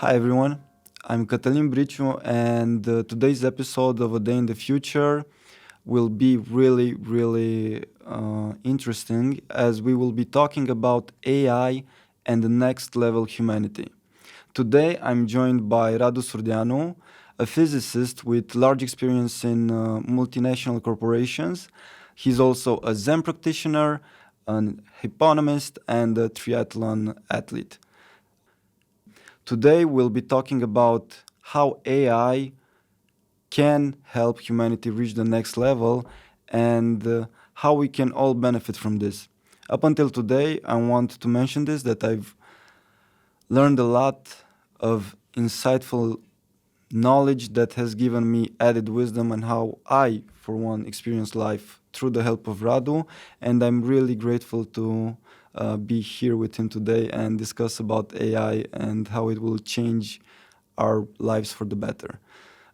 Hi everyone, I'm Cătălin Briciu, and today's episode of A Day in the Future will be really interesting, as we will be talking about AI and the next level humanity. Today I'm joined by Radu Surdeanu, a physicist with large experience in multinational corporations. He's also a Zen practitioner, an Happonomist, and a triathlon athlete. Today we'll be talking about how AI can help humanity reach the next level and how we can all benefit from this. Up until today, I want to mention this, that I've learned a lot of insightful knowledge that has given me added wisdom on how I, for one, experience life through the help of Radu, and I'm really grateful to be here with him today and discuss about AI and how it will change our lives for the better.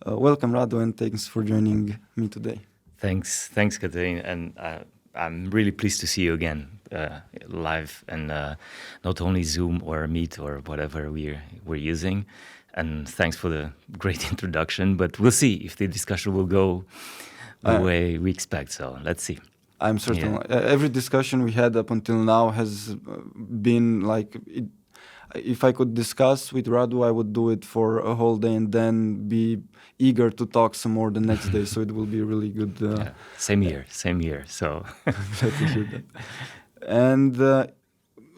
Welcome, Radu, and thanks for joining me today. Thanks, Cătălin, and I'm really pleased to see you again live, and not only Zoom or Meet or whatever we're using. And thanks for the great introduction, but we'll see if the discussion will go the way we expect. So let's see. I'm certain. Every discussion we had up until now has been like, if I could discuss with Radu, I would do it for a whole day and then be eager to talk some more the next day. So it will be really good. Same here. So glad to hear that. And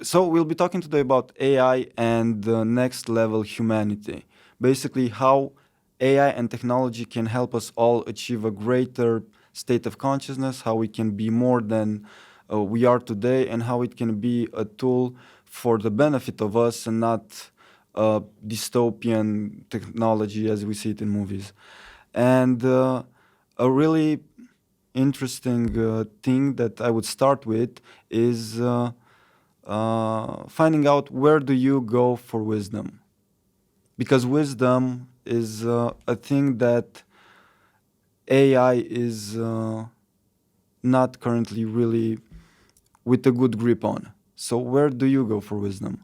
so we'll be talking today about AI and the next level humanity. Basically, how AI and technology can help us all achieve a greater state of consciousness, how we can be more than we are today, and how it can be a tool for the benefit of us and not dystopian technology as we see it in movies. And a really interesting thing that I would start with is finding out, where do you go for wisdom? Because wisdom is a thing that AI is not currently really with a good grip on. So where do you go for wisdom?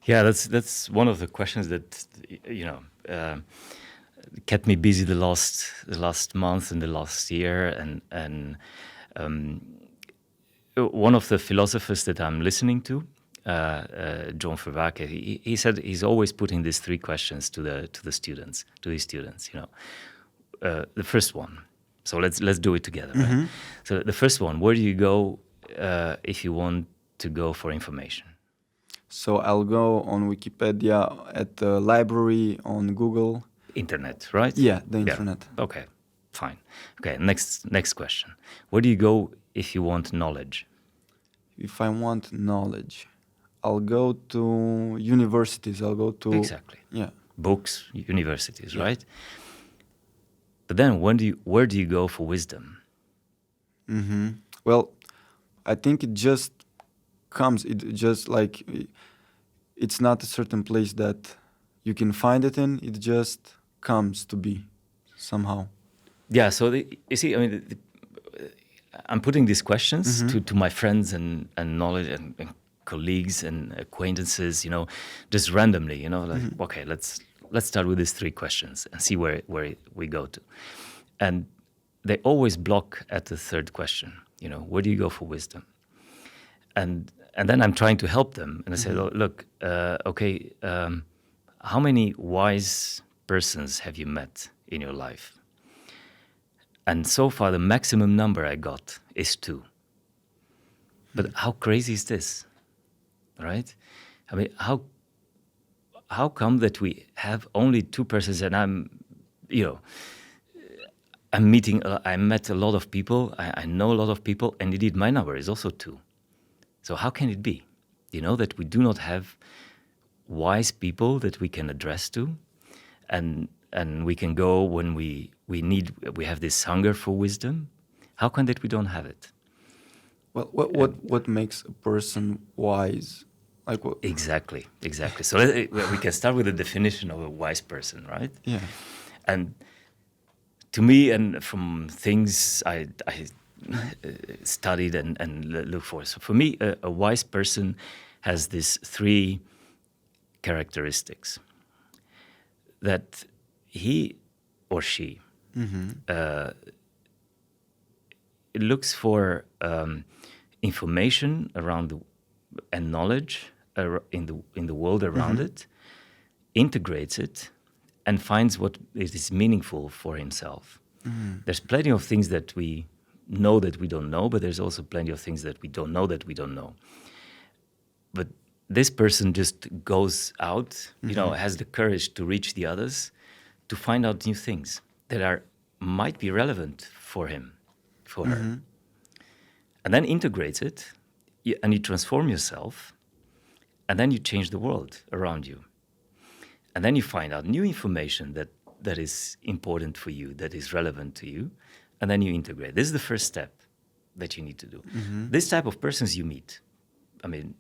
Yeah, that's one of the questions that kept me busy the last month and the last year, and one of the philosophers that I'm listening to, John Vervaeke, he said he's always putting these three questions to his students. The first one. So let's do it together. Mm-hmm. Right? So the first one: where do you go if you want to go for information? So I'll go on Wikipedia, at the library, on Google. Internet, right? Yeah, the internet. Yeah. Okay, fine. Okay, next question: where do you go if you want knowledge? If I want knowledge, I'll go to universities. I'll go to Exactly. Yeah, Books, universities, Yeah. right? But then where do you go for wisdom? Mm-hmm. Well, I think it just comes. It just like it's not a certain place that you can find it in. It just comes to be somehow. Yeah. So you see, I mean, I'm putting these questions to my friends and knowledge and colleagues and acquaintances, just randomly, like, okay, let's start with these three questions and see where we go to. And they always block at the third question, where do you go for wisdom? And then I'm trying to help them, and I say, look, okay, how many wise persons have you met in your life? And so far, the maximum number I got is 2. But how crazy is this, right? I mean, how come that we have only 2 persons, and I met a lot of people, I know a lot of people, and indeed my number is also 2. So how can it be, that we do not have wise people that we can address to, and we can go when we have this hunger for wisdom? How come that we don't have it? Well, what makes a person wise? Like what? Exactly. So we can start with the definition of a wise person, right? Yeah. And to me, and from things I studied and looked for, so for me, a wise person has these 3 characteristics. that he or she looks for information around and knowledge in the world around it, integrates it, and finds what is meaningful for himself. There's plenty of things that we know that we don't know, but there's also plenty of things that we don't know that we don't know. But this person just goes out, has the courage to reach the others, to find out new things that might be relevant for him, for her. And then integrates it, and you transform yourself, and then you change the world around you. And then you find out new information that is important for you, that is relevant to you, and then you integrate. This is the first step that you need to do. This type of persons you meet. I mean,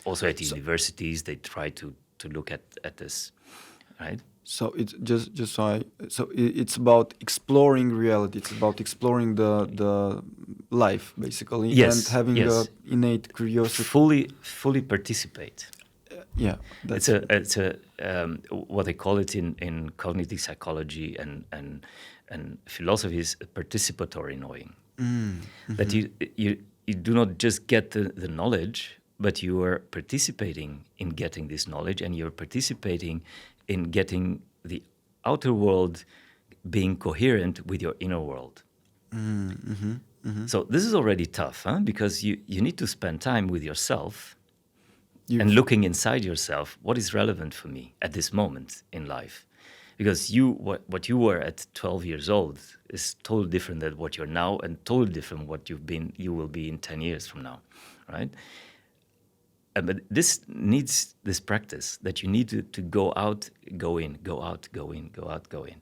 also at universities, they try to look at this, right? So it's it's about exploring reality. It's about exploring the life, basically, and having an innate curiosity. Fully participate. Yeah, it's a what they call it in cognitive psychology and philosophy is participatory knowing. That you do not just get the knowledge, but you are participating in getting this knowledge, and you're participating in getting the outer world being coherent with your inner world. So this is already tough, because you need to spend time with yourself and looking inside yourself, what is relevant for me at this moment in life? Because what you were at 12 years old is totally different than what you're now, and totally different what you will be in 10 years from now, right? But this needs this practice that you need to go out, go in, go out, go in, go out, go in.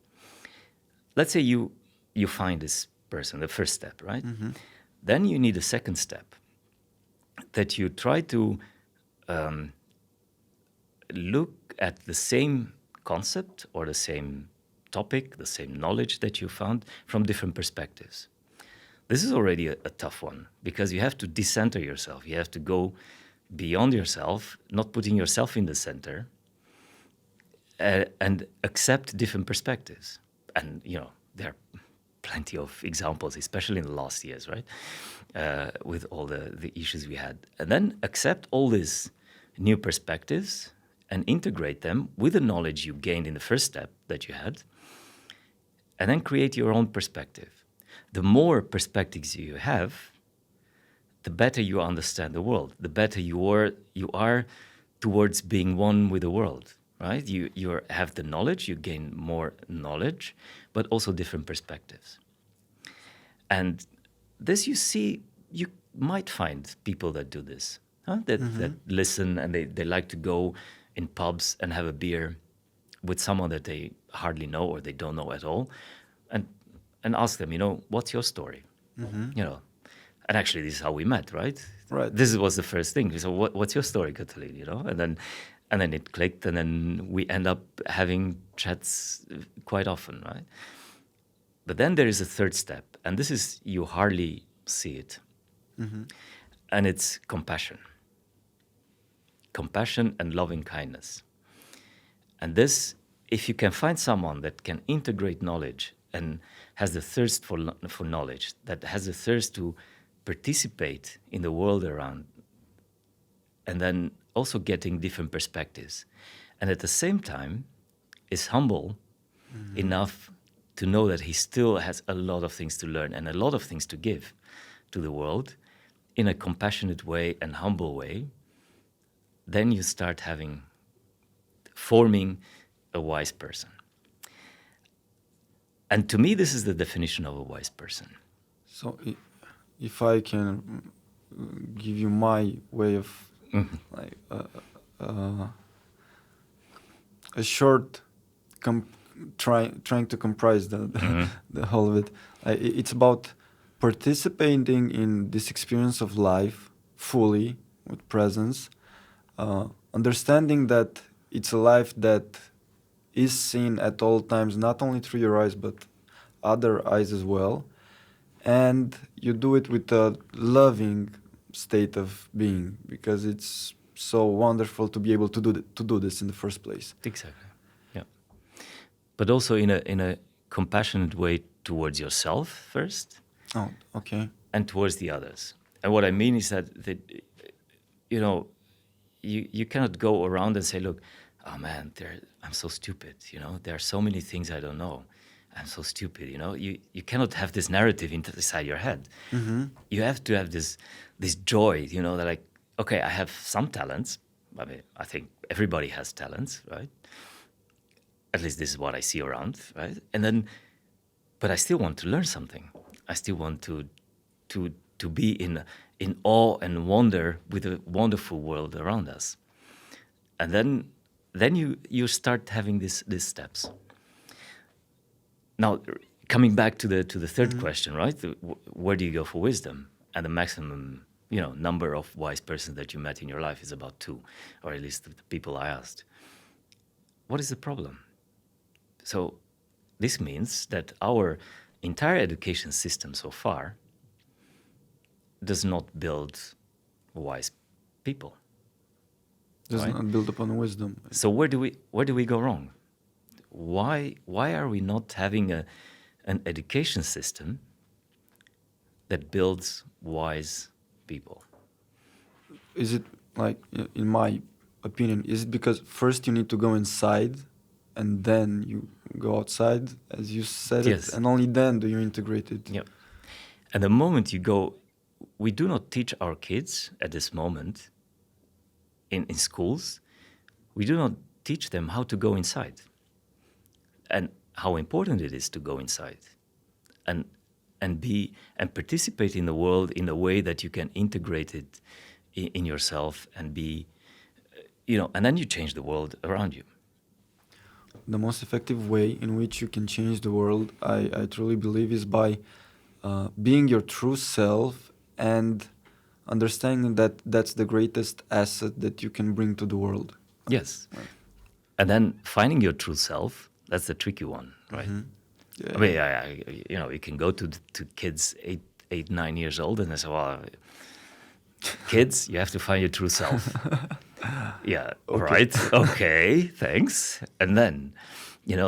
Let's say you find this person, the first step, right? Then you need a second step, that you try to look at the same concept or the same topic, the same knowledge that you found from different perspectives. This is already a tough one, because you have to decenter yourself. You have to go beyond yourself, not putting yourself in the center, and accept different perspectives. And, there are plenty of examples, especially in the last years, right? With all the issues we had. And then accept all these new perspectives and integrate them with the knowledge you gained in the first step that you had, and then create your own perspective. The more perspectives you have, the better you understand the world, the better you are towards being one with the world, right? You have the knowledge, you gain more knowledge, but also different perspectives. And this you might find people that do this, that listen, and they like to go in pubs and have a beer with someone that they hardly know or they don't know at all, and ask them, what's your story? And actually, this is how we met, right? Right. This was the first thing. So, what's your story, Katalin? And then it clicked, and then we end up having chats quite often, right? But then there is a third step, and this is you hardly see it, and it's compassion. Compassion and loving kindness. And this, if you can find someone that can integrate knowledge and has the thirst for knowledge, that has the thirst to participate in the world around, and then also getting different perspectives, and at the same time is humble enough to know that he still has a lot of things to learn and a lot of things to give to the world in a compassionate way and humble way, then you start forming a wise person. And to me, this is the definition of a wise person. So if I can give you my way of a short trying to comprise the whole of it, it's about participating in this experience of life fully with presence, understanding that it's a life that is seen at all times, not only through your eyes but other eyes as well, and you do it with a loving state of being, because it's so wonderful to be able to do this in the first place. Exactly. Yeah. but also in a compassionate way towards yourself first. Oh, okay. And towards the others. And what I mean is that you cannot go around and say, look, oh man, I'm so stupid, there are so many things I don't know. I'm so stupid, You cannot have this narrative inside your head. Mm-hmm. You have to have this joy, that like, okay, I have some talents. I mean, I think everybody has talents, right? At least this is what I see around, right? And then, but I still want to learn something. I still want to be in awe and wonder with a wonderful world around us. And then you start having these steps. Now, coming back to the third question, right? Where do you go for wisdom? And the maximum, number of wise persons that you met in your life is about 2, or at least the people I asked. What is the problem? So this means that our entire education system so far does not build wise people. Does right? not build upon wisdom. So where do we go wrong? Why are we not having an education system that builds wise people? Is it like, in my opinion, is it because first you need to go inside and then you go outside, as you said Yes. it, and only then do you integrate it? Yeah. And the moment you go, we do not teach our kids at this moment in schools, we do not teach them how to go inside and how important it is to go inside and participate in the world in a way that you can integrate it in yourself and be, and then you change the world around you. The most effective way in which you can change the world, I truly believe, is by being your true self and understanding that that's the greatest asset that you can bring to the world. Yes. Right. And then finding your true self, that's the tricky one, right? Mm-hmm. Yeah. I mean, you can go to kids 8, 9 years old and they say, well, kids, you have to find your true self. Yeah, okay. Right, okay, thanks. And then,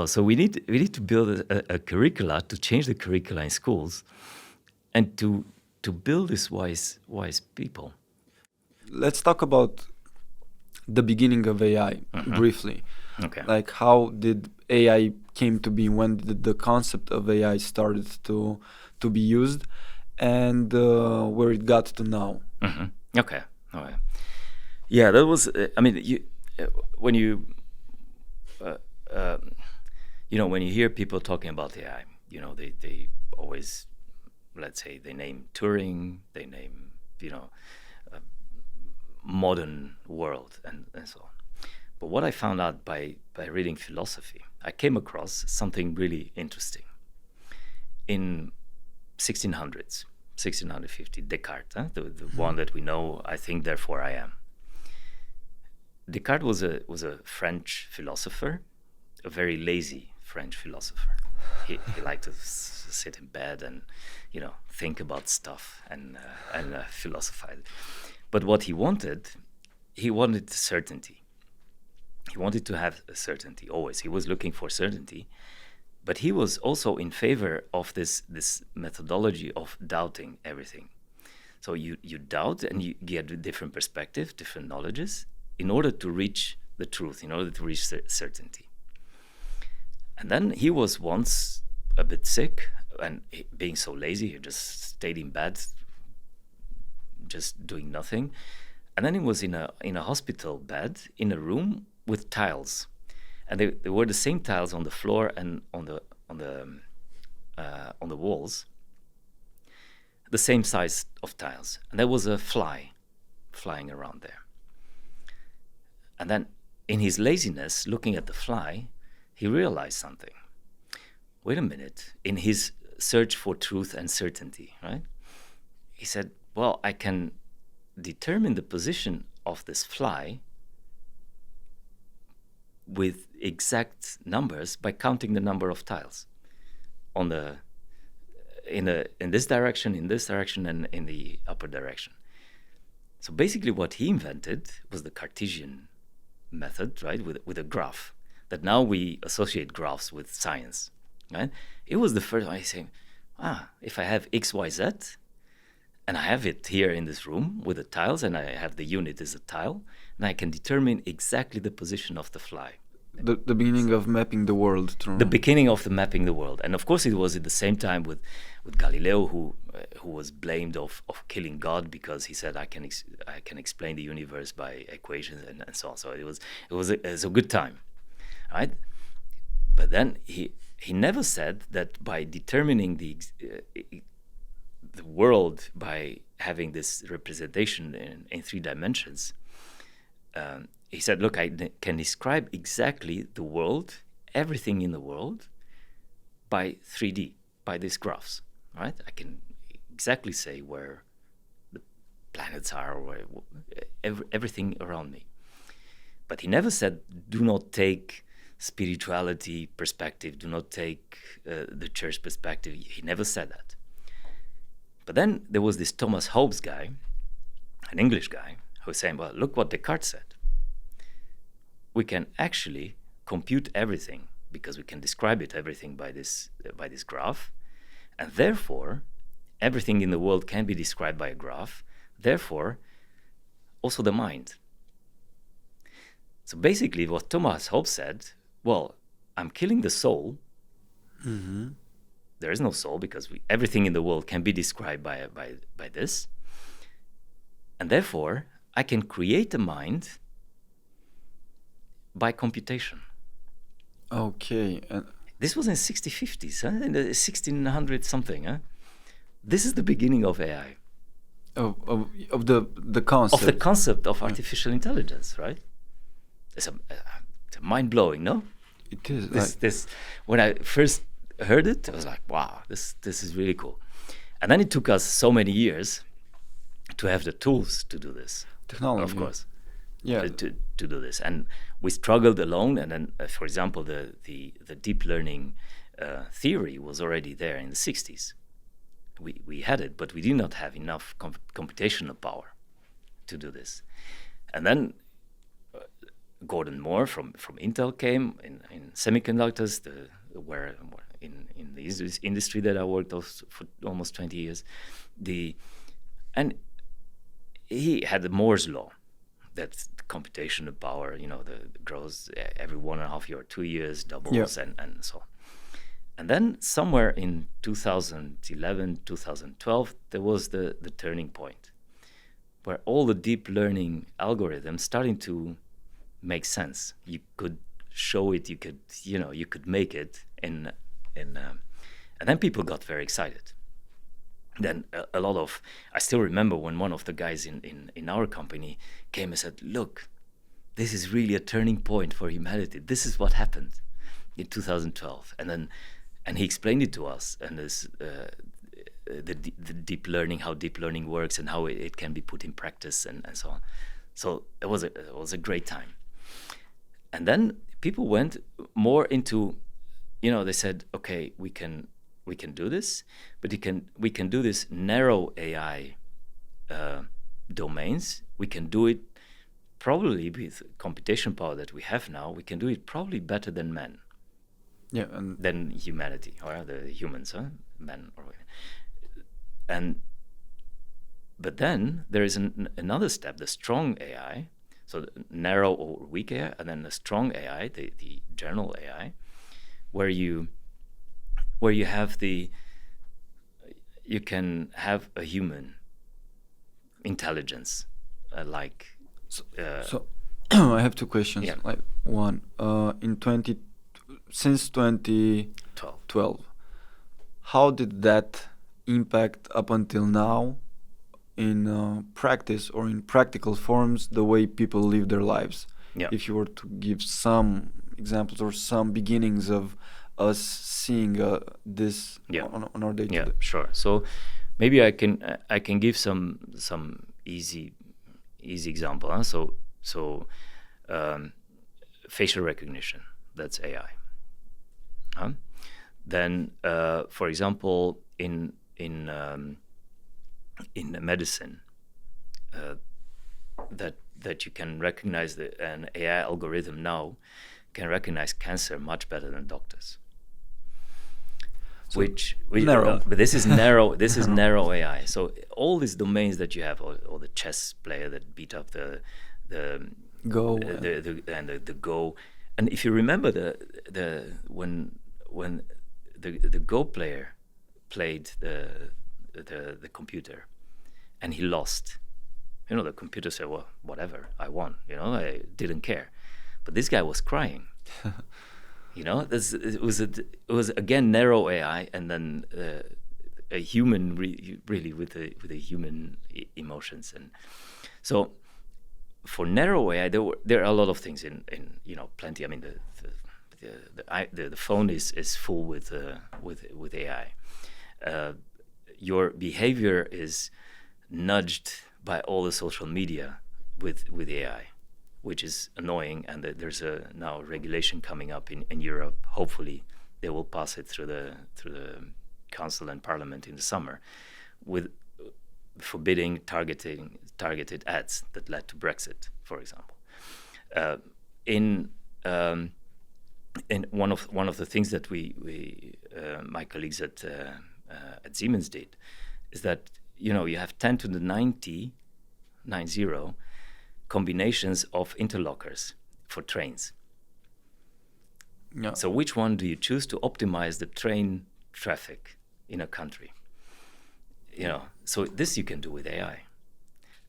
so we need to build a curricula, to change the curricula in schools and to build these wise people. Let's talk about the beginning of AI briefly. Okay. Like, how did AI came to be? When did the concept of AI started to be used, and where it got to now? Mm-hmm. Okay. All right. Yeah, that was. I mean, when you hear people talking about AI, they always, let's say, they name Turing, they name modern world and so on. But what I found out by reading philosophy, I came across something really interesting. In 1650, Descartes, the one that we know, I think, therefore I am. Descartes was a French philosopher, a very lazy French philosopher. He liked to sit in bed and think about stuff and philosophize. But what he wanted certainty. He wanted to have a certainty always. He was looking for certainty, but he was also in favor of this methodology of doubting everything. So you doubt and you get a different perspective, different knowledges, in order to reach the truth, in order to reach certainty. And then he was once a bit sick, and being so lazy, he just stayed in bed, just doing nothing. And then he was in a hospital bed in a room with tiles, and they were the same tiles on the floor and on the walls, the same size of tiles. And there was a fly flying around there. And then, in his laziness, looking at the fly, he realized something. Wait a minute. In his search for truth and certainty, right? He said, well, I can determine the position of this fly with exact numbers by counting the number of tiles in this direction, and in the upper direction. So basically what he invented was the Cartesian method, right, with a graph. that now we associate graphs with science, right? It was the first I say, if I have X, Y, Z, and I have it here in this room with the tiles, and I have the unit as a tile, and I can determine exactly the position of the fly. The beginning of mapping the world. The beginning of the mapping the world. And of course it was at the same time with Galileo, who was blamed of killing God because he said, I can explain the universe by equations and so on. So it was a good time, right? But then he never said that by determining the world by having this representation in 3 dimensions, he said, look, I can describe exactly the world, everything in the world, by 3D, by these graphs, right? I can exactly say where the planets are, or everything around me. But he never said, do not take spirituality perspective, do not take the church perspective. He never said that. But then there was this Thomas Hobbes guy, an English guy, who was saying, well, look what Descartes said. We can actually compute everything because we can describe everything by this graph, and therefore everything in the world can be described by a graph. Therefore, also the mind. So basically, what Thomas Hobbes said, well, I'm killing the soul. Mm-hmm. There is no soul because everything in the world can be described by this, and therefore I can create a mind by computation. Okay. This was in 60-50s, in the 1600 something. This is the beginning of AI. Of the concept. Of the concept of artificial intelligence, right? It's mind blowing, no? It is. This when I first heard it, I was like, wow, this is really cool. And then it took us so many years to have the tools to do this. Technology, of course. Yeah. To do this, and we struggled alone. And then, for example, the deep learning theory was already there in the 60s. We had it, but we did not have enough computational power to do this. And then Gordon Moore from Intel came in semiconductors, where in the industry that I worked for almost 20 years. And he had the Moore's law. That's the computational power, the grows every 1.5 year, 2 years, doubles, and so on. And then somewhere in 2011, 2012, there was the turning point where all the deep learning algorithms starting to make sense. You could show it, you could make it, and then people got very excited. Then I still remember when one of the guys in our company came and said, look, this is really a turning point for humanity. This is what happened in 2012. And he explained it to us, and this, the deep learning, how deep learning works and how it can be put in practice and so on. So it was a great time. And then people went more into, they said, okay, we can do this, but we can do this narrow AI domains. We can do it probably with computation power that we have now. We can do it probably better than men. Yeah, than humanity, or the humans, men or women. But then there is another step, the strong AI. So the narrow or weak AI, and then the strong AI, the general AI, where you have you can have a human intelligence, So I have 2 questions. Yeah. Like one, since 2012, how did that impact up until now in practice or in practical forms the way people live their lives? Yeah. If you were to give some examples or some beginnings of us seeing this on our day-to-day. Yeah, sure. So maybe I can give some easy example. Huh? So facial recognition, that's AI. Then, for example, in medicine, that you can recognize an AI algorithm now can recognize cancer much better than doctors. So Which narrow. but this is narrow. This is narrow AI. So all these domains that you have, or the chess player that beat up the Go. the Go, and if you remember when the Go player played the computer, and he lost, the computer said, "Well, whatever, I won. I didn't care," but this guy was crying. It was again narrow AI, and then a human really with the human emotions, and so for narrow AI there are a lot of things in plenty. I mean the phone is full with AI. Your behavior is nudged by all the social media with AI, which is annoying, and there's now regulation coming up in Europe. Hopefully, they will pass it through the Council and Parliament in the summer, with forbidding targeted ads that led to Brexit, for example. In one of the things that we my colleagues at Siemens did is that you have 10 to the 90 combinations of interlockers for trains. Yeah. So which one do you choose to optimize the train traffic in a country? So this you can do with AI,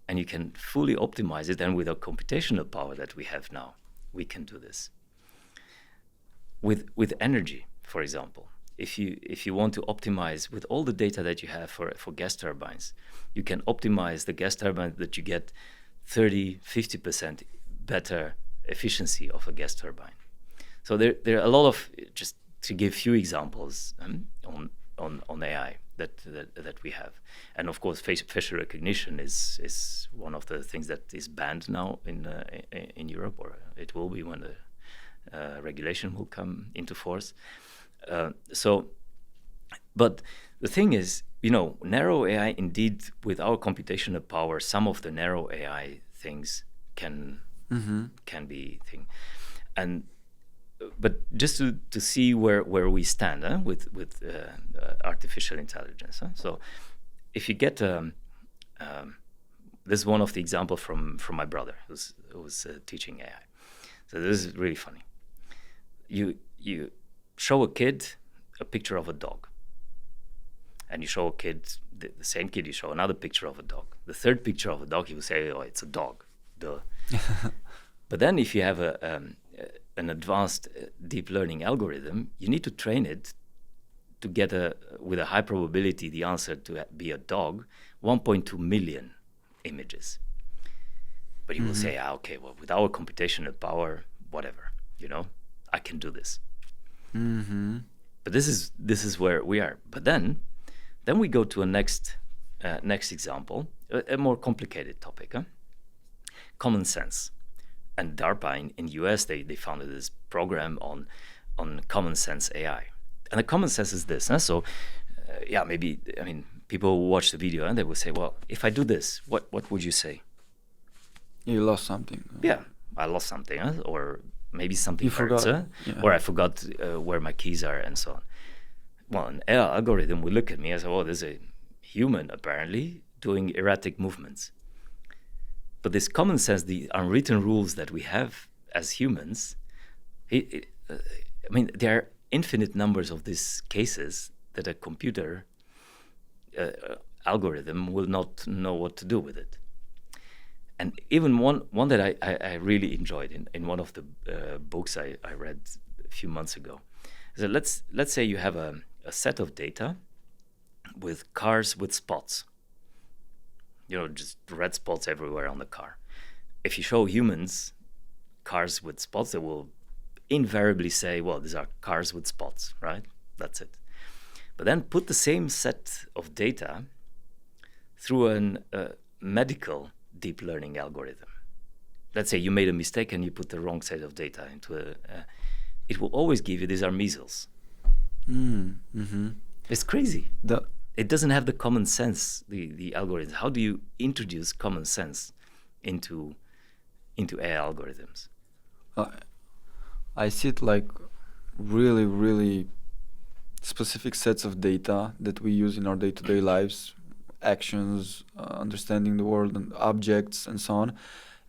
and you can fully optimize it. And with our computational power that we have now, we can do this. With energy, for example, if you want to optimize with all the data that you have for gas turbines, you can optimize the gas turbine that you get 30-50% better efficiency of a gas turbine. So there are a lot of, just to give few examples on AI that we have, and of course facial recognition is one of the things that is banned now in Europe, or it will be when the regulation will come into force. But the thing is, narrow AI, indeed, with our computational power, some of the narrow AI things can be thing, but just to see where we stand with artificial intelligence. So if you get this is one of the examples from my brother who was teaching AI. So this is really funny. You show a kid a picture of a dog, and you show a kid, the same kid, you show another picture of a dog. The third picture of a dog, he will say, "Oh, it's a dog." Duh. But then if you have an advanced deep learning algorithm, you need to train it to get with a high probability the answer to be a dog, 1.2 million images. But you will say, okay, well, with our computational power, whatever, I can do this. But this is where we are. But then we go to a next example, a more complicated topic, common sense. And DARPA in US, they founded this program on common sense AI. And the common sense is this. So, people will watch the video and they will say, well, if I do this, what would you say? You lost something. Yeah, I lost something, or maybe something You hurts, forgot. Yeah. or I forgot where my keys are, and so on. Well, an AI algorithm will look at me and say, "Oh, there's a human apparently doing erratic movements." But this common sense, the unwritten rules that we have as humans, there are infinite numbers of these cases that a computer algorithm will not know what to do with it. And even one that I really enjoyed in one of the books I read a few months ago. So let's say you have a set of data with cars with spots. Just red spots everywhere on the car. If you show humans cars with spots, they will invariably say, well, these are cars with spots, right? That's it. But then put the same set of data through a medical deep learning algorithm. Let's say you made a mistake and you put the wrong set of data into it will always give you, these are measles. It's crazy. It doesn't have the common sense, the algorithm. How do you introduce common sense into AI algorithms? I see it like really, really specific sets of data that we use in our day-to-day lives, actions, understanding the world and objects and so on.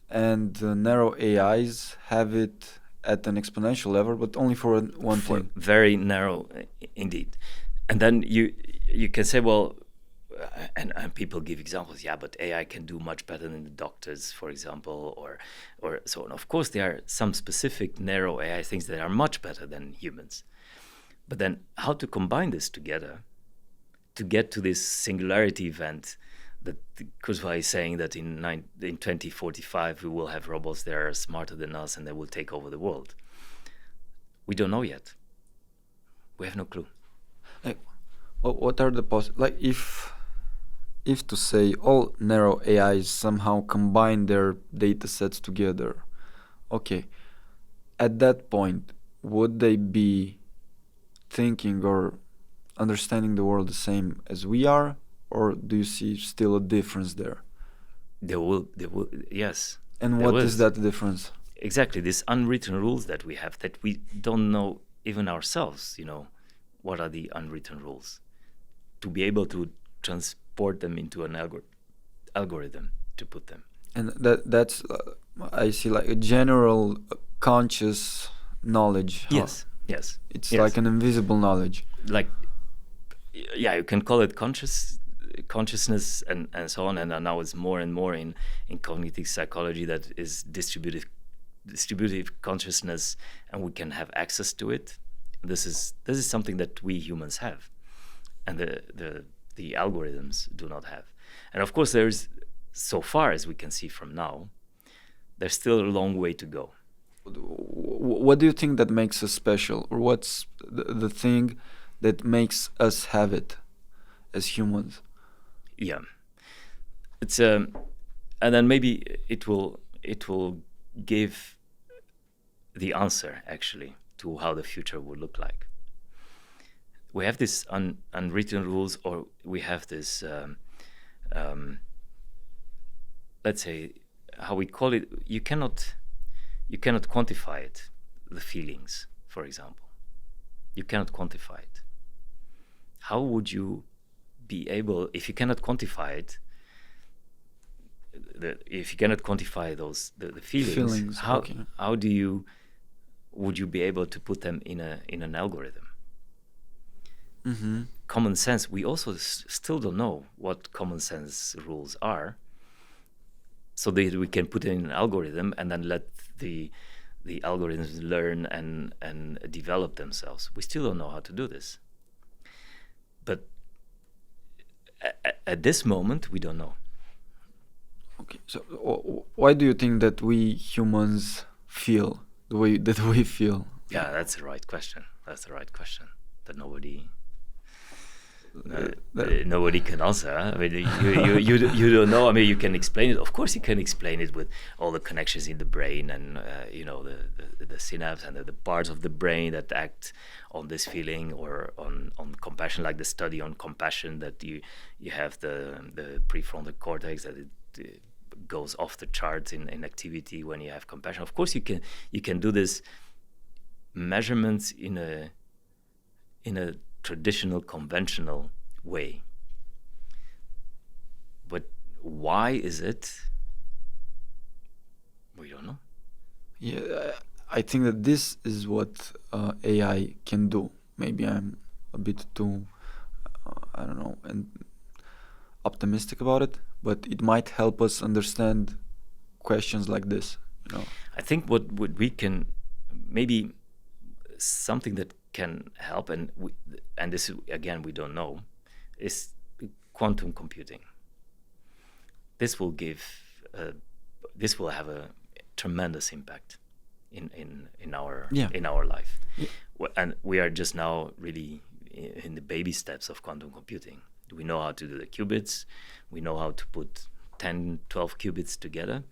And narrow AIs have it at an exponential level, but only for one For thing. very narrow, indeed. And then you can say, well, and people give examples. Yeah, but AI can do much better than the doctors, for example, or so on. Of course, there are some specific narrow AI things that are much better than humans. But then, how to combine this together to get to this singularity event that Kurzweil is saying that in 2045 we will have robots that are smarter than us and they will take over the world. We don't know yet. We have no clue. Like, what are the like if to say all narrow AIs somehow combine their data sets together, okay, at that point, would they be thinking or understanding the world the same as we are, or do you see still a difference there? There will, yes. And there what is that difference? Exactly, these unwritten rules that we have that we don't know even ourselves, what are the unwritten rules? To be able to transport them into an algorithm to put them. And that's I see like a general conscious knowledge. Yes. It's like an invisible knowledge. Like, yeah, you can call it consciousness and so on. And now it's more and more in cognitive psychology that is distributive consciousness, and we can have access to it. This is something that we humans have, and the algorithms do not have. And of course, there's, so far as we can see from now, there's still a long way to go. What do you think that makes us special, or what's the thing that makes us have it as humans? Yeah, it's and then maybe it will give the answer actually to how the future would look like. We have this unwritten rules, or we have this let's say, how we call it. You cannot quantify it. The feelings, for example, you cannot quantify it. How would you be able, if you cannot quantify it, if you cannot quantify those the feelings, how would you be able to put them in an algorithm? Mm-hmm. Common sense, we also still don't know what common sense rules are, so that we can put it in an algorithm and then let the algorithms learn and develop themselves. We still don't know how to do this. But at this moment, we don't know. Okay, so why do you think that we humans feel the way that we feel? Yeah, that's the right question. That nobody can answer. Huh? I mean, you don't know. I mean, you can explain it. Of course, you can explain it with all the connections in the brain and the synapse and the parts of the brain that act on this feeling or on compassion, like the study on compassion, that you have the prefrontal cortex that it goes off the charts in activity when you have compassion. Of course, you can do this measurements in a traditional, conventional way. But why is it? We don't know. Yeah, I think that this is what AI can do. Maybe I'm a bit too, I don't know, and optimistic about it, but it might help us understand questions like this. I think what we can, maybe something that can help, and this again we don't know, is quantum computing. This will have a tremendous impact in our life. Yeah. And we are just now really in the baby steps of quantum computing. We know how to do the qubits. We know how to put 10, 12 qubits together.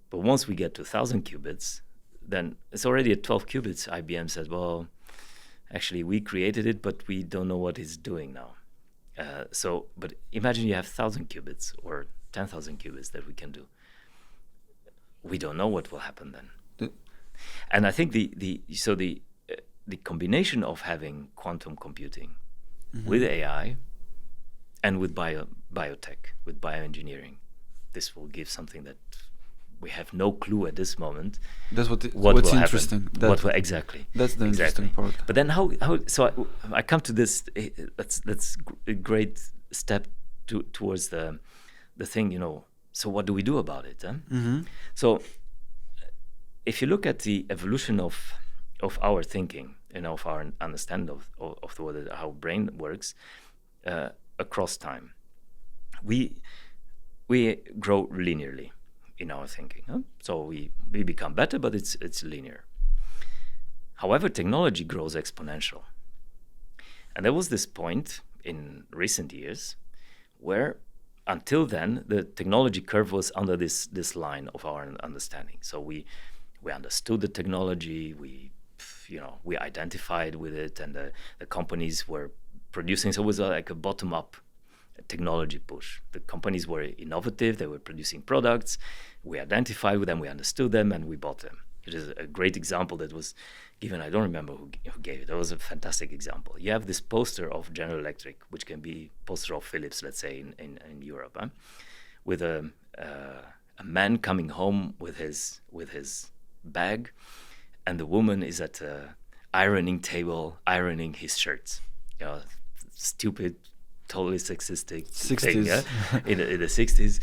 But once we get to 1,000 qubits, then it's already at 12 qubits. IBM said, well, actually, we created it, but we don't know what it's doing now. But imagine you have 1,000 qubits or 10,000 qubits that we can do. We don't know what will happen then. And I think the combination of having quantum computing with AI and with biotech, with bioengineering, this will give something that we have no clue at this moment. That's what's will interesting. Exactly. That's the interesting part. But then how? So I come to this. That's a great step towards the thing. So what do we do about it? So if you look at the evolution of our thinking and of our understanding of the world, how brain works across time, we grow linearly in our thinking. So we become better, but it's linear. However, technology grows exponential. And there was this point in recent years where until then the technology curve was under this line of our understanding. So we understood the technology, we identified with it, and the companies were producing. So it was like a bottom-up technology push. The companies were innovative, they were producing products, we identified with them, we understood them, and we bought them. It is a great example that was given. I don't remember who gave it. That was a fantastic example. You have this poster of General Electric, which can be poster of Philips, let's say, in Europe, with a man coming home with his bag, and the woman is at a ironing table ironing his shirts. Stupid, totally sexistic 60s. thing, yeah? in the 60s,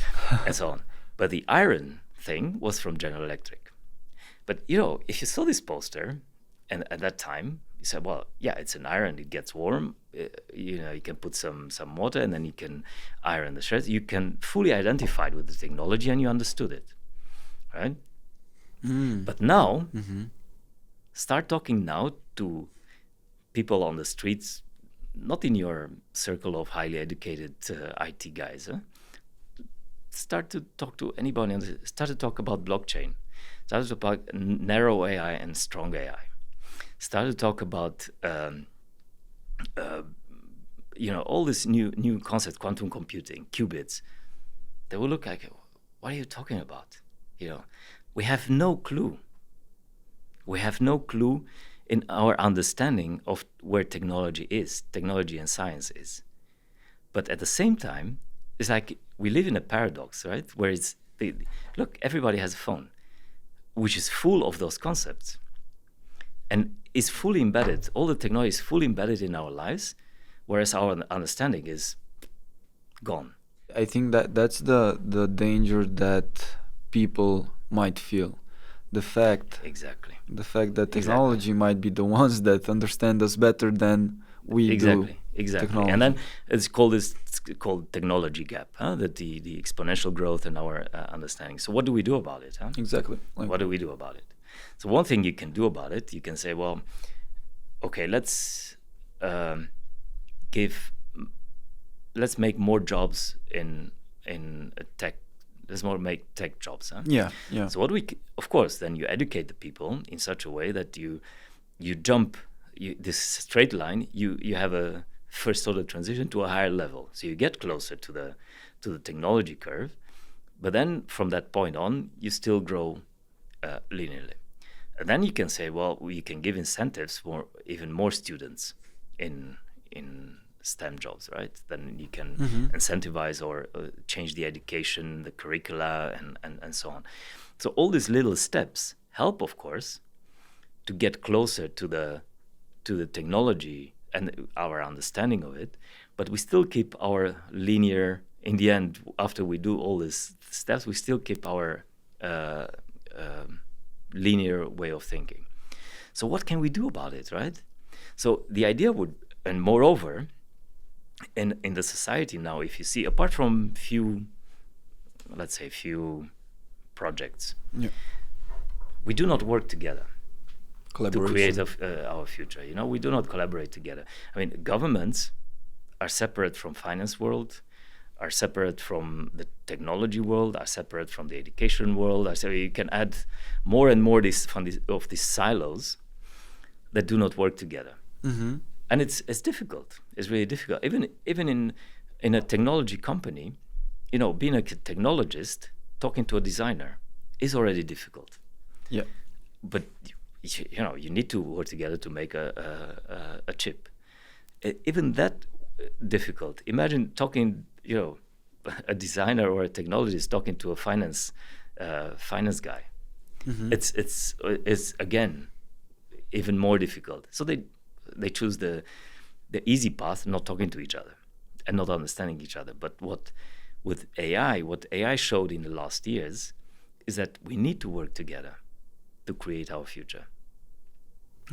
and so on. But the iron thing was from General Electric. But if you saw this poster, and at that time you said, well, yeah, it's an iron. It gets warm. You can put some water, and then you can iron the shirts. You can fully identify with the technology, and you understood it, right? But now, start talking now to people on the streets, not in your circle of highly educated IT guys. Start to talk to anybody, and start to talk about blockchain. Start to talk about narrow AI and strong AI. Start to talk about all this new concept, quantum computing, qubits. They will look like, what are you talking about? We have no clue. We have no clue in our understanding of where technology and science is. But at the same time, it's like we live in a paradox, right? Where look, everybody has a phone, which is full of those concepts, and is fully embedded. All the technology is fully embedded in our lives, whereas our understanding is gone. I think that's the danger that people might feel. The fact that technology might be the ones that understand us better than we do. Exactly. Technology. And then it's called technology gap, that the exponential growth in our understanding. So what do we do about it? Exactly. What do we do about it? So one thing you can do about it, you can say, well, okay, let's make more jobs in tech. Let's make tech jobs. Yeah. So of course, then you educate the people in such a way that you jump this straight line. You have a first order transition to a higher level. So you get closer to the technology curve, but then from that point on, you still grow linearly. And then you can say, well, we can give incentives for even more students in STEM jobs, right? Then you can incentivize or change the education, the curricula, and so on. So all these little steps help, of course, to get closer to the technology and our understanding of it, but we still keep our linear. In the end, after we do all these steps, we still keep our linear way of thinking. So what can we do about it, right? So the idea would, and moreover, in the society now, if you see, apart from few projects, we do not work together to create our future. We do not collaborate together. I mean, governments are separate from finance world, are separate from the technology world, are separate from the education world. So you can add more and more of these silos that do not work together. And it's difficult. It's really difficult. Even in a technology company, being a technologist, talking to a designer is already difficult. Yeah. but you need to work together to make a chip. Even that difficult. Imagine talking, a designer or a technologist talking to a finance guy. It's again even more difficult. So they choose the easy path, not talking to each other and not understanding each other. But what AI showed in the last years is that we need to work together to create our future.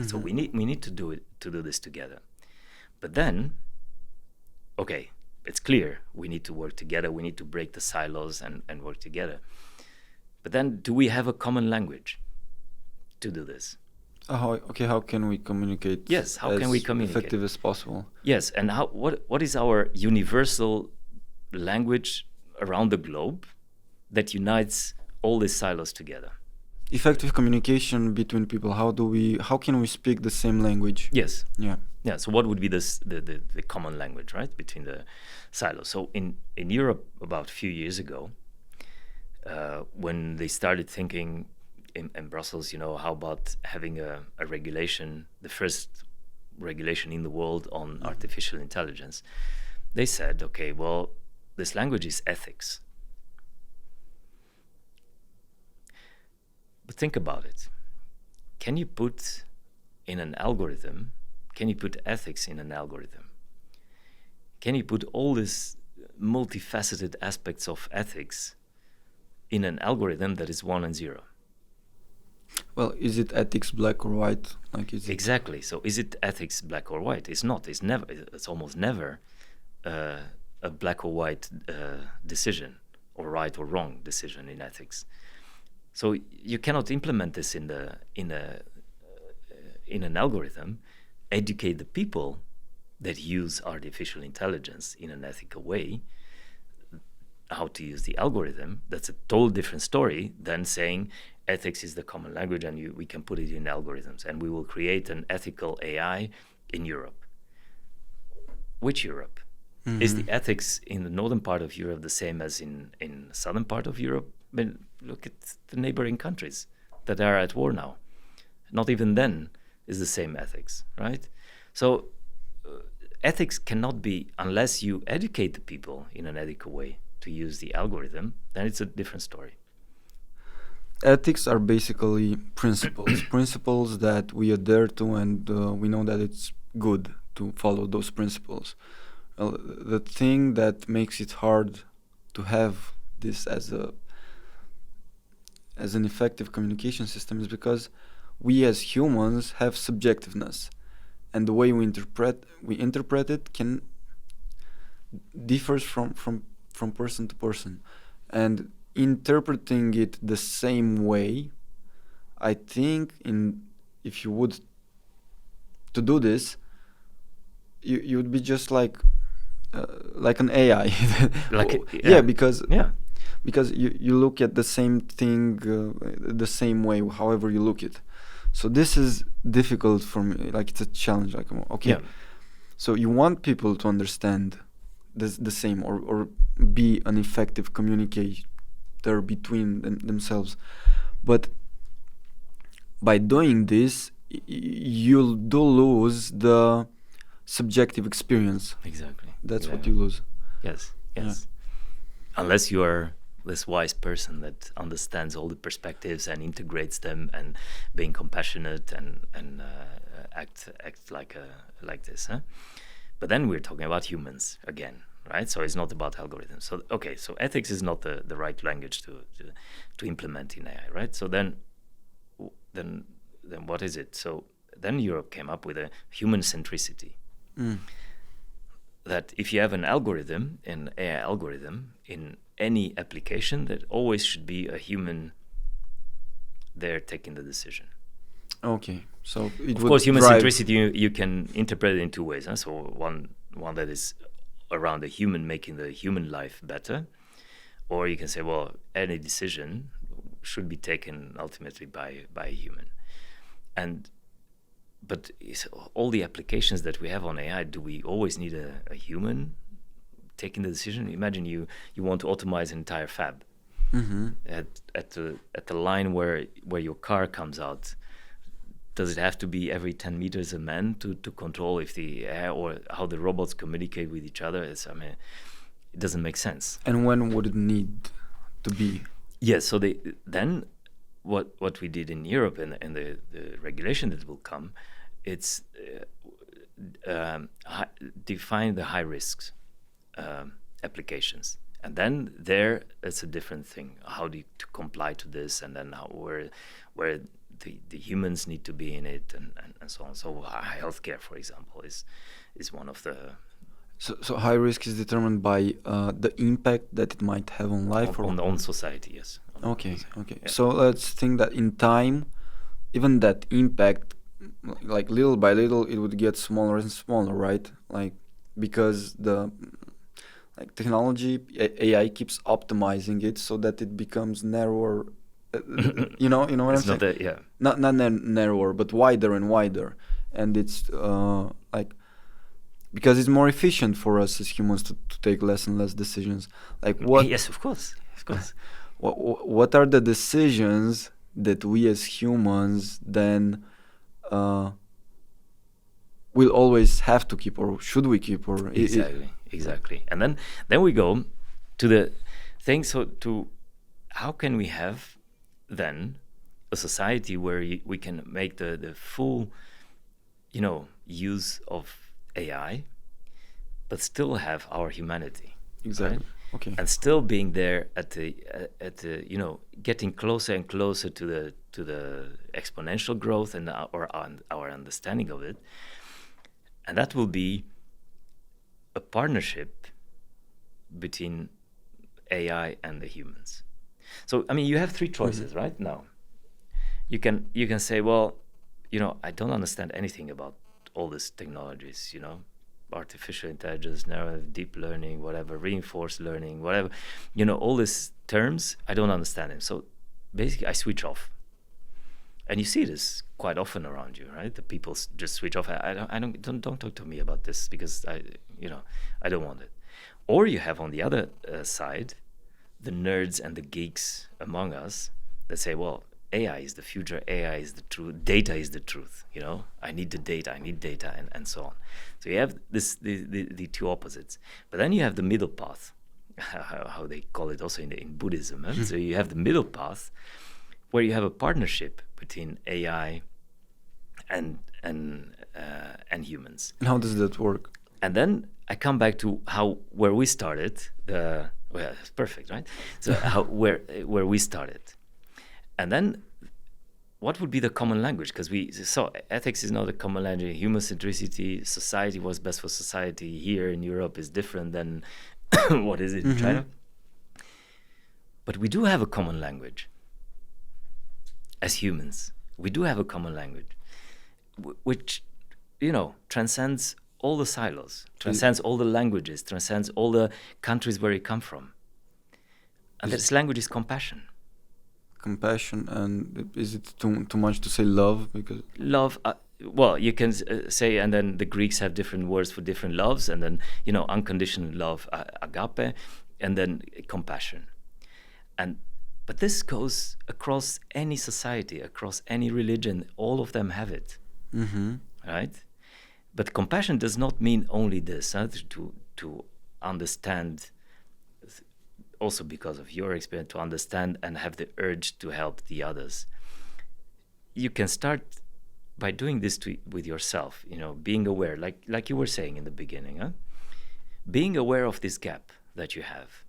So we need to do this together. But then, okay, it's clear we need to work together. We need to break the silos and work together. But then, do we have a common language to do this? How can we communicate? Yes, how can we communicate? Effective as possible? Yes, and what is our universal language around the globe that unites all these silos together? Effective communication between people. How can we speak the same language? Yes. Yeah. So what would be the common language, right, between the silos? So in Europe, about a few years ago, when they started thinking in Brussels, how about having a regulation, the first regulation in the world on artificial intelligence, they said, okay, well, this language is ethics. But think about it. Can you put ethics in an algorithm? Can you put all these multifaceted aspects of ethics in an algorithm that is 1 and 0? Well, is it ethics black or white? Exactly. So is it ethics black or white? It's not. It's almost never a black or white decision, or right or wrong decision in ethics. So you cannot implement this in an algorithm, educate the people that use artificial intelligence in an ethical way, how to use the algorithm. That's a total different story than saying ethics is the common language and we can put it in algorithms and we will create an ethical AI in Europe. Which Europe? Is the ethics in the northern part of Europe the same as in the southern part of Europe? I mean, look at the neighboring countries that are at war now. Not even then is the same ethics, right? So ethics cannot be, unless you educate the people in an ethical way to use the algorithm, then it's a different story. Ethics are basically principles that we adhere to, and we know that it's good to follow those principles. The thing that makes it hard to have this as an effective communication system is because we as humans have subjectiveness, and the way we interpret it can differs from person to person, and interpreting it the same way, I think if you would to do this, you would be just like an AI. Because you look at the same thing the same way, however you look it. So this is difficult for me. Like, it's a challenge. Like, okay, Yeah. So you want people to understand the same or be an effective communicator between themselves, but by doing this, you'll lose the subjective experience. Exactly. That's what you lose. Yes. Unless you are this wise person that understands all the perspectives and integrates them and being compassionate and act like this. Huh? But then we're talking about humans again, right? So it's not about algorithms. So so ethics is not the right language to implement in AI, right? So then what is it? So then Europe came up with a human centricity. That if you have an algorithm, an AI algorithm, in any application, that always should be a human there taking the decision. Okay, so of course, human centricity you can interpret it in two ways. Huh? So one that is around the human, making the human life better, or you can say, well, any decision should be taken ultimately by a human. But all the applications that we have on AI, do we always need a human taking the decision? Imagine you want to automate an entire fab. At the line where your car comes out, does it have to be every 10 meters a man to control if the air or how the robots communicate with each other? It doesn't make sense. And when would it need to be? Yes, so then what we did in Europe and the regulation that will come, it's define the high risks applications. And then there, it's a different thing. How do you to comply to this, and then where the humans need to be in it, and so on. So healthcare, for example, is one of the. So high risk is determined by the impact that it might have on life on society, yes. Okay. Yeah. So let's think that in time, even that impact, like little by little, it would get smaller and smaller, right? Like because the technology, AI keeps optimizing it so that it becomes narrower. You know what it's I'm saying? Yeah. Not narrower, but wider and wider, and it's because it's more efficient for us as humans to take less and less decisions. Like what? Yes, of course. What are the decisions that we as humans then will always have to keep, or should we keep, or exactly. And then we go to the thing. So to how can we have then a society where we can make the full, use of AI, but still have our humanity. Exactly. Right? Okay. And still being there at the getting closer and closer to the exponential growth and our understanding of it, and that will be a partnership between AI and the humans. So you have three choices right now. You can say, well, I don't understand anything about all these technologies, artificial intelligence, deep learning, whatever, reinforced learning, whatever, all these terms, I don't understand them. So basically I switch off. And you see this quite often around you, right? The people just switch off. Don't talk to me about this because I don't want it. Or you have on the other side, the nerds and the geeks among us that say, well, AI is the future, AI is the truth, data is the truth, I need the data, I need data, and so on. So you have the two opposites. But then you have the middle path, how they call it also in Buddhism. So you have the middle path where you have a partnership between AI and humans. And how does that work? And then I come back to where we started. It's perfect, right? So where we started. And then, what would be the common language? Because we saw ethics is not a common language. Human centricity, society was best for society. Here in Europe is different than what is it in China. But we do have a common language. As humans, we do have a common language, which transcends all the silos, transcends all the languages, transcends all the countries where you come from. And this language is compassion. Compassion, and is it too much to say love? Because love, well, you can say, and then the Greeks have different words for different loves, and then unconditional love, agape, and then compassion. But this goes across any society, across any religion. All of them have it, right? But compassion does not mean only this. To understand. Also because of your experience, to understand and have the urge to help the others. You can start by doing this with yourself, being aware, like you were saying in the beginning, being aware of this gap that you have,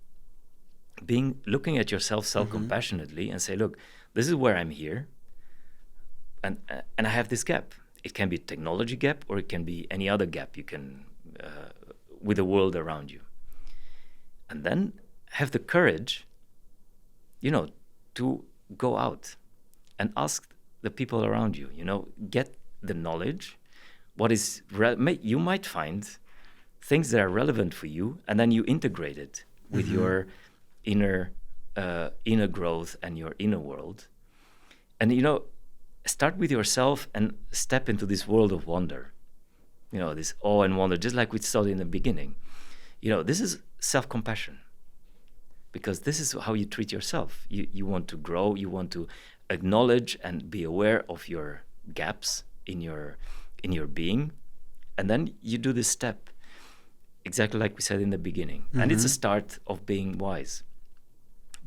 looking at yourself self-compassionately and say, look, this is where I'm here, and I have this gap. It can be a technology gap, or it can be any other gap you can with the world around you, and then have the courage, to go out and ask the people around you, get the knowledge. What is you might find things that are relevant for you, and then you integrate it with your inner growth and your inner world. And start with yourself and step into this world of wonder. This awe and wonder, just like we studied in the beginning. This is self-compassion. Because this is how you treat yourself. You want to grow, you want to acknowledge and be aware of your gaps in your being, and then you do this step, exactly like we said in the beginning, and it's a start of being wise.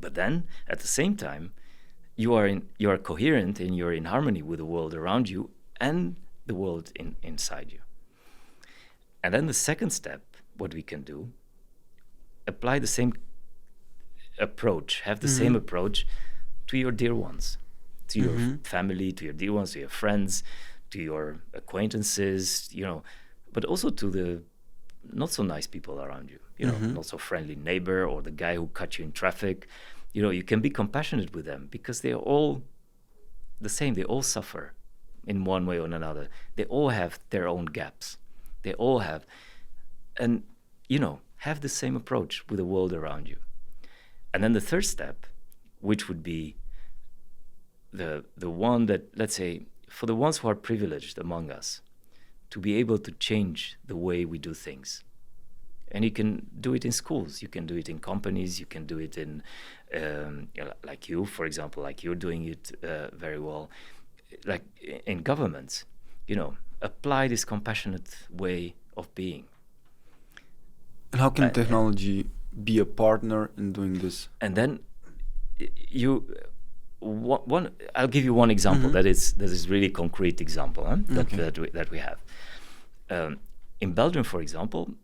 But then at the same time, you are coherent and you're in harmony with the world around you and the world inside you. And then the second step, what we can do, apply the same approach, have the same approach to your dear ones, to your family, to your dear ones, to your friends, to your acquaintances, but also to the not so nice people around you, not so friendly neighbor or the guy who cut you in traffic. You can be compassionate with them because they are all the same. They all suffer in one way or another. They all have their own gaps. They all have, and have the same approach with the world around you. And then the third step, which would be the one that, let's say, for the ones who are privileged among us, to be able to change the way we do things. And you can do it in schools, you can do it in companies, you can do it in, like you, for example, like you're doing it very well, like in governments, apply this compassionate way of being. And how can technology be a partner in doing this? And then I'll give you one example that is really concrete example that we have. In Belgium, for example,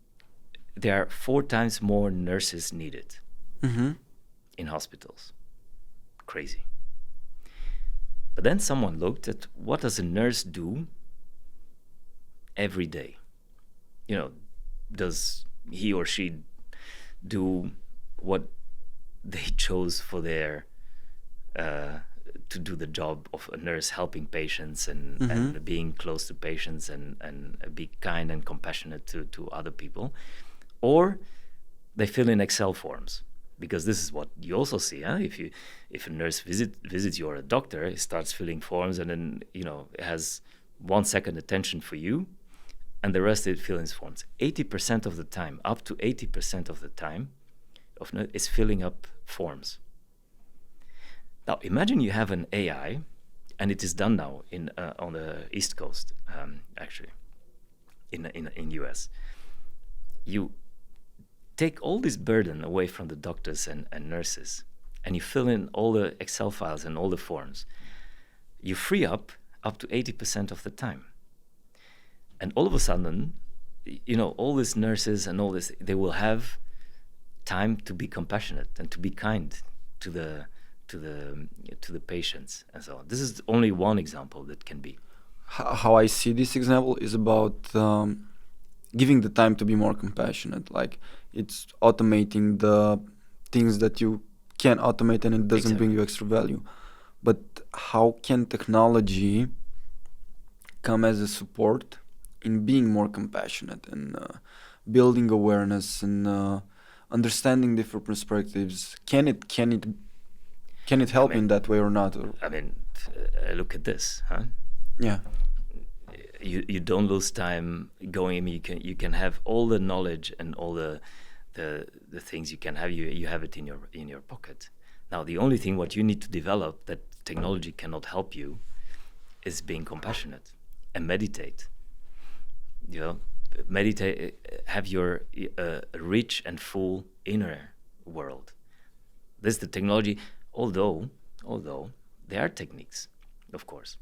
there are 4 times more nurses needed in hospitals. Crazy. But then someone looked at what does a nurse do every day? Does he or she do what they chose for their to do the job of a nurse, helping patients and being close to patients and be kind and compassionate to other people? Or they fill in Excel forms, because this is what you also see. If a nurse visits you or a doctor, he starts filling forms and then has 1 second attention for you, and the rest it fills in forms. 80% of the time, up to 80% of the time, is filling up forms. Now imagine you have an AI, and it is done now on the East Coast, actually, in US. You take all this burden away from the doctors and nurses, and you fill in all the Excel files and all the forms. You free up to 80% of the time. And all of a sudden, all these nurses and all this, they will have time to be compassionate and to be kind to the patients and so on. This is only one example that can be. How I see this example is about giving the time to be more compassionate. Like, it's automating the things that you can automate and it doesn't bring you extra value. But how can technology come as a support in being more compassionate and building awareness and understanding different perspectives? Can it help in that way or not? Look at this, huh? Yeah. You don't lose time going. You can have all the knowledge and all the things you can have. You have it in your pocket. Now the only thing what you need to develop that technology cannot help you is being compassionate and meditate. Meditate, have your rich and full inner world. This is the technology. Although there are techniques, of course,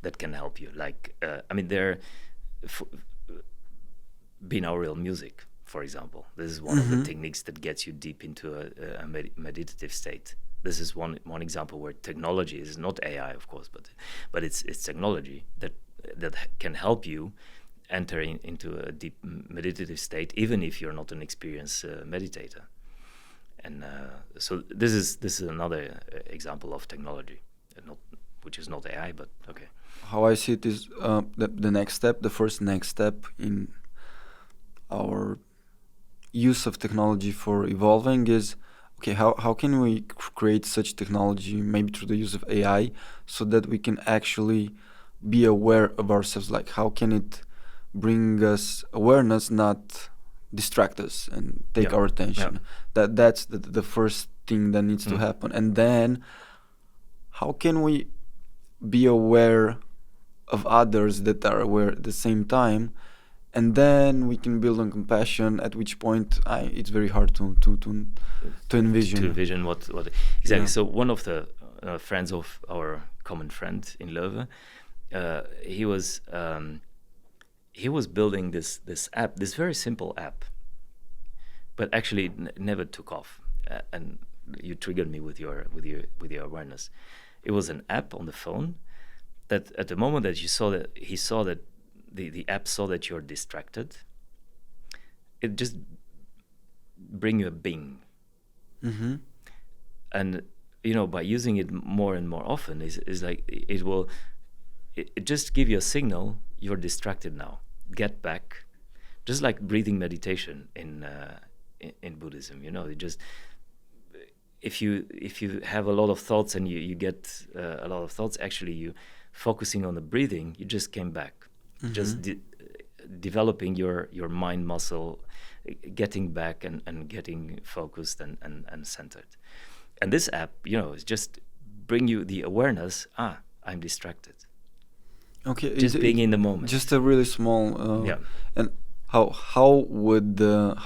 that can help you. Like, there binaural music, for example. This is one of the techniques that gets you deep into a meditative state. This is one example where technology is not AI, of course, but it's technology that can help you enter into a deep meditative state, even if you're not an experienced meditator. And so this is another example of technology, which is not AI, but okay. How I see it is the next step, the first next step in our use of technology for evolving is, okay, how can we create such technology, maybe through the use of AI, so that we can actually be aware of ourselves? Like, how can it bring us awareness, not distract us and take our attention? That's the first thing that needs to happen. And then how can we be aware of others that are aware at the same time, and then we can build on compassion. At which point, it's very hard to envision. To envision what exactly. Yeah. So one of the friends of our common friend in Leuven, he was building this app, this very simple app, but actually never took off. And you triggered me with your awareness. It was an app on the phone that at the moment that he saw that the app saw that you're distracted, it just bring you a bing. Mm-hmm. And by using it more and more often is like it just give you a signal, you're distracted now, get back. Just like breathing meditation in Buddhism, it just if you have a lot of thoughts and you get a lot of thoughts, actually you focusing on the breathing, you just came back. Mm-hmm. Just developing your mind muscle, getting back and getting focused and centered. And this app, is just bring you the awareness, I'm distracted. Okay. Just being in the moment. Just a really small yeah. And how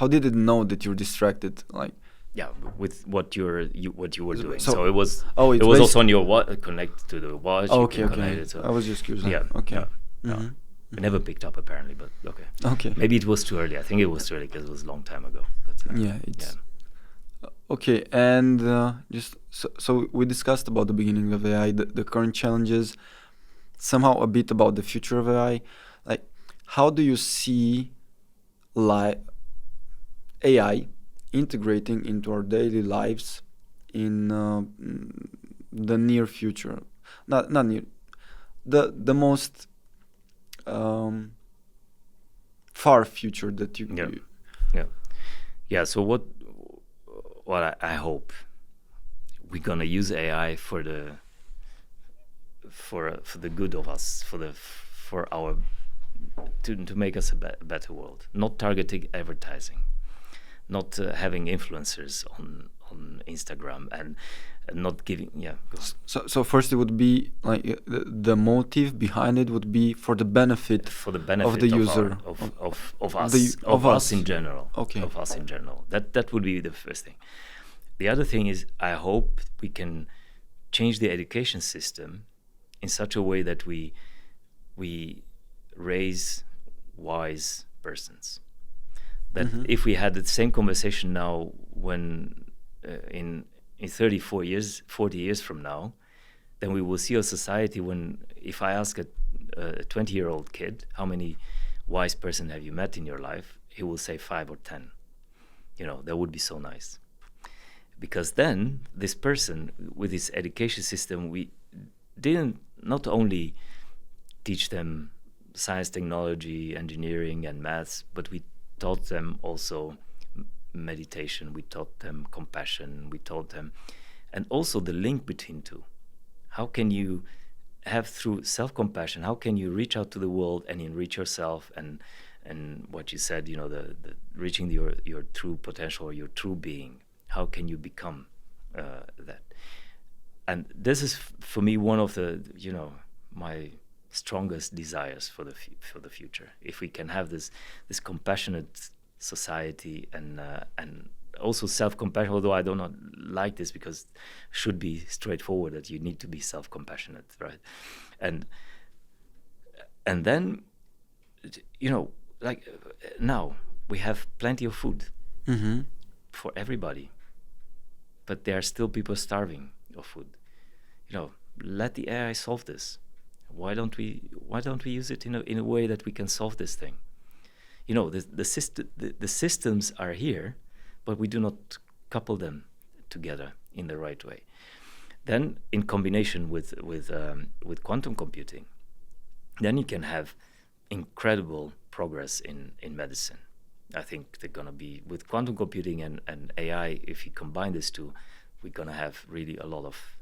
did it know that you're distracted? Like, yeah, with what you were doing. So it was it's also on your connected to the watch. Okay. So I was just curious. Yeah. Okay. Yeah. Mm-hmm. No. I never picked up apparently, but okay. Okay. Maybe it was too early. I think it was too early because it was a long time ago. But it's okay. And just so we discussed about the beginning of AI, the current challenges, somehow a bit about the future of AI. Like, how do you see AI integrating into our daily lives in the near future? Not near, the most far future that you. Yeah. So what I hope we're gonna use AI for the good of us, for our to make us a better world. Not targeting advertising, not having influencers on Instagram, and not giving. Yeah. So first, it would be like the motive behind it would be for the benefit of the user, of us in general. Okay. Of us in general. That would be the first thing. The other thing is, I hope we can change the education system in such a way that we raise wise persons. That if we had the same conversation now, when in 40 years from now, then we will see a society when, if I ask a 20-year-old kid, how many wise person have you met in your life, he will say 5 or 10. That would be so nice. Because then this person, with his education system, we didn't not only teach them science, technology, engineering, and maths, but we taught them also meditation, we taught them compassion, we taught them, and also the link between two. How can you have, through self-compassion, how can you reach out to the world and enrich yourself, and what you said, the reaching your true potential or your true being. How can you become that? And this is for me one of the my strongest desires for the future. If we can have this compassionate society and also self-compassion, although I do not like this, because it should be straightforward that you need to be self-compassionate, right? And then like now we have plenty of food for everybody, but there are still people starving of food. Let the AI solve this. Why don't we use it in a way that we can solve this thing? The systems are here, but we do not couple them together in the right way. Then, in combination with quantum computing, then you can have incredible progress in medicine. I think they're gonna be, with quantum computing and AI, if you combine these two, we're gonna have really a lot of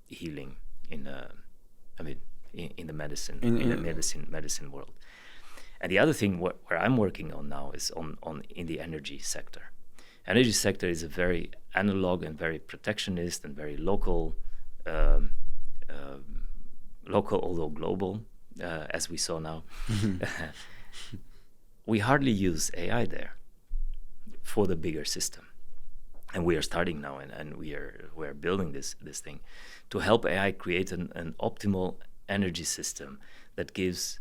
healing in the medicine world. And the other thing where I'm working on now is on in the energy sector. Energy sector is a very analog and very protectionist and very local, although global as we saw now. We hardly use AI there for the bigger system. And we are starting now, and we're building this thing to help AI create an optimal energy system that gives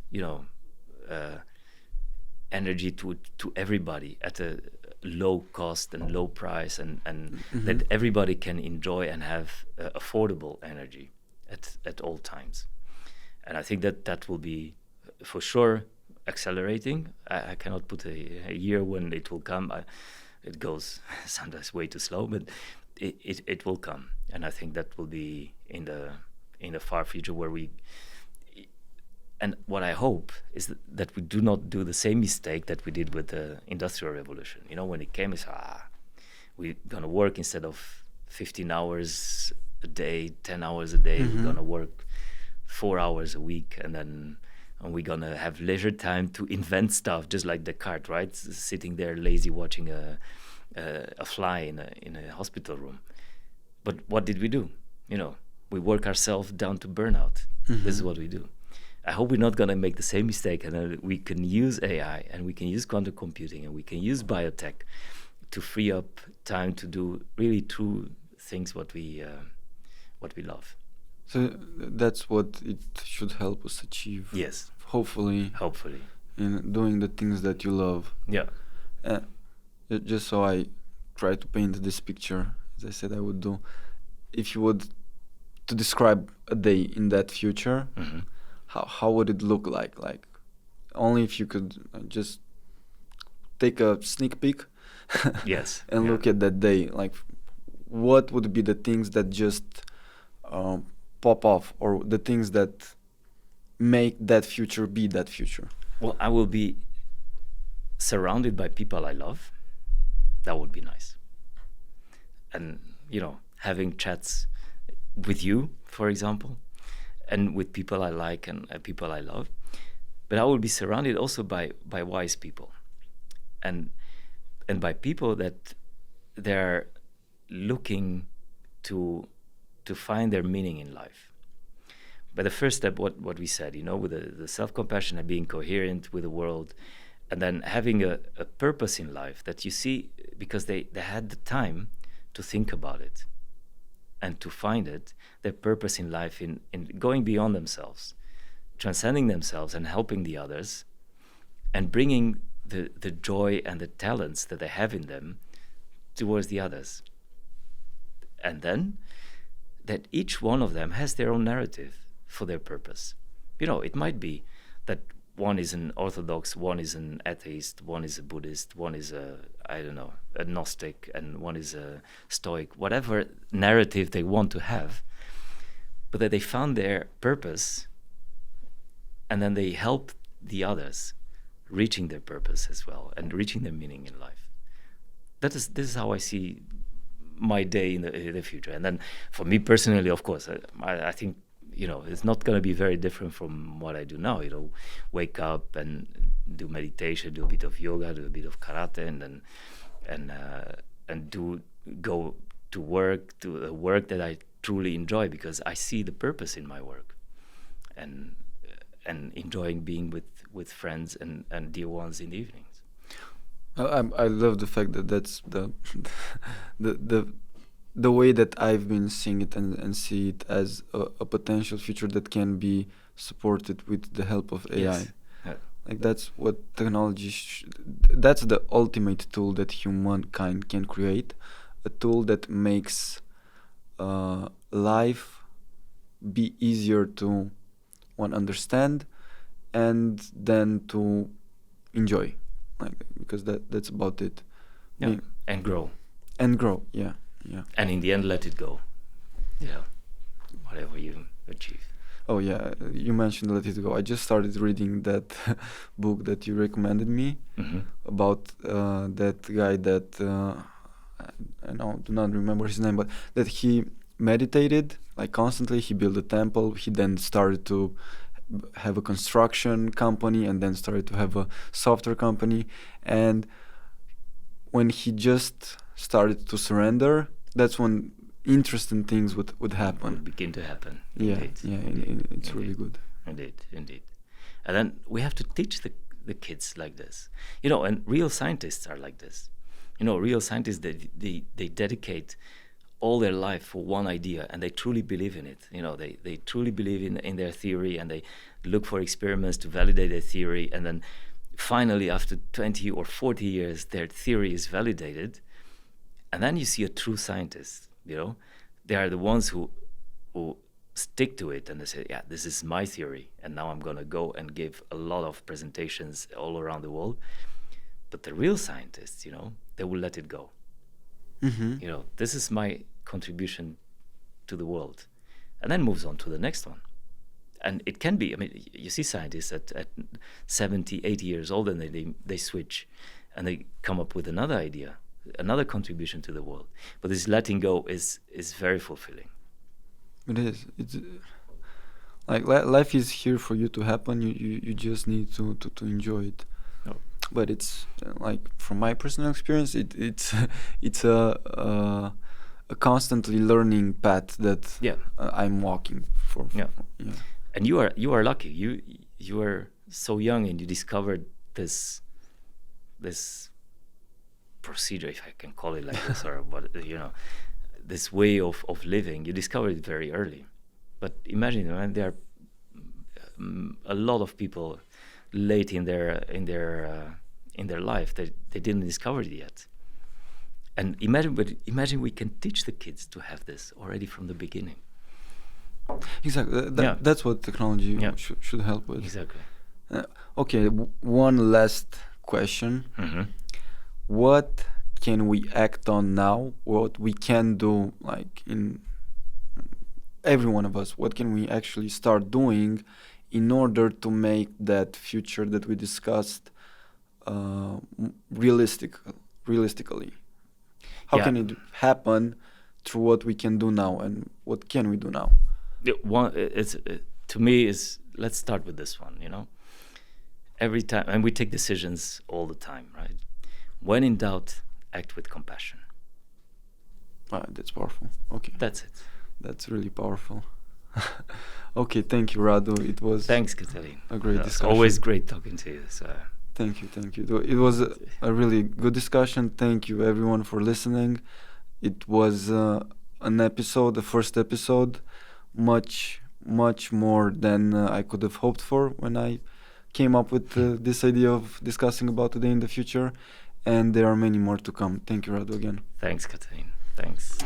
energy to everybody at a low cost and low price, and that everybody can enjoy and have affordable energy at all times. And I think that will be for sure accelerating. I cannot put a year when it will come. It goes sometimes way too slow, but it will come. And I think that will be in the far future where we. And what I hope is that we do not do the same mistake that we did with the Industrial Revolution. When it came, it's we're gonna work instead of 15 hours a day, 10 hours a day. We're gonna work 4 hours a week, and we're gonna have leisure time to invent stuff, just like Descartes, right? Sitting there lazy watching a fly in a hospital room. But what did we do? We work ourselves down to burnout. This is what we do. I hope we're not going to make the same mistake, and we can use AI, and we can use quantum computing, and we can use biotech to free up time to do really true things what we love. So that's what it should help us achieve. Yes. Hopefully. In doing the things that you love. Yeah. Just so I try to paint this picture, as I said I would do. If you would to describe a day in that future, how would it look like? Like, only if you could just take a sneak peek. Yes. And look at that day. Like, what would be the things that just pop off, or the things that make that future be that future? Well, I will be surrounded by people I love. That would be nice. And, having chats with you, for example, and with people I like and people I love. But I will be surrounded also by wise people, and by people that they're looking to find their meaning in life. But the first step, what we said, with the self-compassion and being coherent with the world, and then having a purpose in life that you see, because they had the time to think about it and to find it, their purpose in life in going beyond themselves, transcending themselves and helping the others, and bringing the joy and the talents that they have in them towards the others. And then that each one of them has their own narrative for their purpose. It might be that one is an Orthodox, one is an atheist, one is a Buddhist, one is a Gnostic, and one is a Stoic, whatever narrative they want to have, but that they found their purpose, and then they help the others reaching their purpose as well, and reaching their meaning in life. This is how I see my day in the future. And then for me personally, of course, I think, it's not going to be very different from what I do now. Wake up and do meditation, do a bit of yoga, do a bit of karate, and go to work, to a work that I truly enjoy, because I see the purpose in my work, and enjoying being with friends and dear ones in the evenings. I love the fact that that's the way that I've been seeing it, and see it as a potential future that can be supported with the help of AI. Yes. Yeah. Like, that's what technology that's the ultimate tool that humankind can create, a tool that makes life be easier to understand, and then to enjoy, because that's about it. Yeah. And grow. Yeah. And in the end, let it go. Whatever you achieve. Oh yeah, you mentioned Let It Go. I just started reading that book that you recommended me, about that guy that I do not remember his name, but that he meditated constantly. He built a temple. He then started to have a construction company, and then started to have a software company. And when he just started to surrender, that's when interesting things would happen. Would begin to happen. Yeah, Indeed. yeah, it's really good. Indeed. And then we have to teach the kids like this. You know, and real scientists are like this. You know, real scientists, they dedicate all their life for one idea, and they truly believe in it. You know, they truly believe in their theory, and they look for experiments to validate their theory, and then finally, after 20 or 40 years, their theory is validated. And then you see a true scientist, you know. They are the ones who stick to it, and they say, yeah, this is my theory, and now I'm going to go and give a lot of presentations all around the world. But the real scientists, you know, they will let it go. You know, this is my contribution to the world, and then moves on to the next one. And it can be, I mean, you see scientists at 70, 80 years old, and they switch, and they come up with another idea, another contribution to the world. But this letting go is very fulfilling. It is. It's like life is here for you to happen. You just need to enjoy it. No. But it's like, from my personal experience, it's a constantly learning path that I'm walking for. Yeah. And you are lucky. You are so young, and you discovered this procedure, if I can call it like this, or what, you know, this way of living. You discovered it very early. But imagine, man, there are a lot of people late in their life that they didn't discover it yet. And imagine we can teach the kids to have this already from the beginning. Exactly. That's what technology should help with. Exactly. Okay, one last question. What can we act on now? What we can do, like, in every one of us, what can we actually start doing in order to make that future that we discussed realistically? How can it happen through what we can do now, and what can we do now? To me, let's start with this one, you know. Every time, and we take decisions all the time, right? When in doubt, act with compassion. That's powerful. Okay. That's it. That's really powerful. Okay, thank you, Radu. It was... Thanks, Katalin. A great discussion. It's always great talking to you. So. Thank you. It was a really good discussion. Thank you, everyone, for listening. It was the first episode, much more than I could have hoped for when I came up with this idea of discussing about today in the future. And there are many more to come. Thank you, Radu, again. Thanks, Katalin. Thanks.